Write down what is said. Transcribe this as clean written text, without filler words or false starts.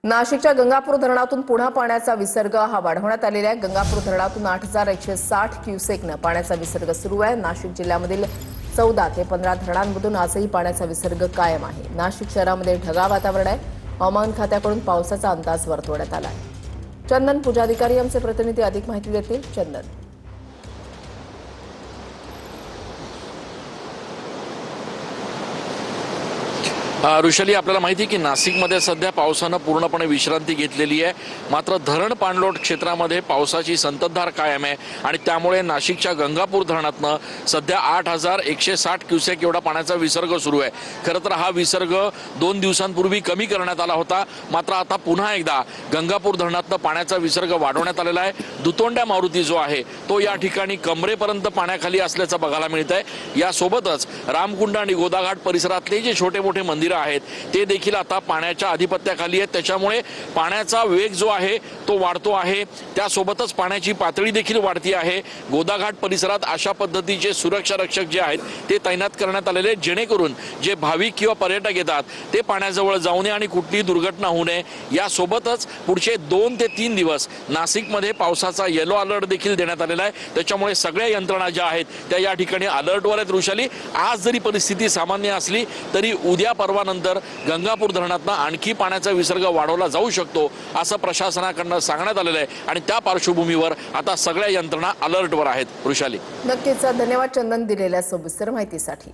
नाशिकच्या गंगापूर धरणातून पुन्हा पाण्याचा विसर्ग हा वाढवण्यात आलेला आहे। गंगापूर धरणातून 8,160 क्युसेकनं पाण्याचा विसर्ग सुरू आहे। नाशिक जिल्ह्यामधील 14 ते 15 धरणांमधून आजही पाण्याचा विसर्ग कायम आहे। नाशिक शहरामध्ये ढगाळ वातावरण आहे। हवामान खात्याकडून पावसाचा अंदाज वर्तवण्यात आला आहे। चंदन पूजाधिकारी आमचे प्रतिनिधी अधिक माहिती देतील। चंदन, ऋषाली, आपल्याला माहिती आहे की नाशिकमध्ये सध्या पावसानं पूर्णपणे विश्रांती घेतलेली आहे। मात्र धरण पाणलोट क्षेत्रामध्ये पावसाची संततधार कायम आहे आणि त्यामुळे नाशिकच्या गंगापूर धरणातनं सध्या 8,160 क्युसेक एवढा पाण्याचा विसर्ग सुरू आहे। खरं तर हा विसर्ग 2 दिवसांपूर्वी कमी करण्यात आला होता, मात्र आता पुन्हा एकदा गंगापूर धरणातनं पाण्याचा विसर्ग वाढवण्यात आलेला आहे। दुतोंड्या मारुती जो आहे तो या ठिकाणी कमरेपर्यंत पाण्याखाली असल्याचं बघायला मिळत आहे। यासोबतच रामकुंड आणि गोदाघाट परिसरातले जे छोटे मोठे मंदिर आहेत ते देखील आता पाण्याच्या अधिपत्याखाली आहेत। त्याच्यामुळे पाण्याचा वेग जो आहे तो वाढतो आहे, त्यासोबतच पाण्याची पातळी देखील वाढती आहे। गोदाघाट परिसरात अशा पद्धतीचे सुरक्षा रक्षक जे आहेत ते तैनात करण्यात आलेले, जेणेकरून जे भाविक किंवा पर्यटक येतात ते पाण्याजवळ जाऊ नये आणि कुठलीही दुर्घटना होऊ नये। यासोबतच पुढचे 2 ते 3 दिवस नाशिकमध्ये पावसाचा येलो अलर्ट देखील देण्यात आलेला आहे। त्याच्यामुळे सगळ्या यंत्रणा ज्या आहेत त्या या ठिकाणी अलर्टवर आहेत। ऋषाली, आज जरी परिस्थिती सामान्य असली तरी उद्या नंतर गंगापूर धरणातून आणखी पाण्याचा विसर्ग वाढवला जाऊ शकतो असं प्रशासनाकडून सांगण्यात आलेलं आहे आणि त्या पार्श्वभूमीवर आता सगळ्या यंत्रणा अलर्टवर आहेत। ऋषाली, नक्कीच धन्यवाद चंदन दिलेल्या सविस्तर माहितीसाठी।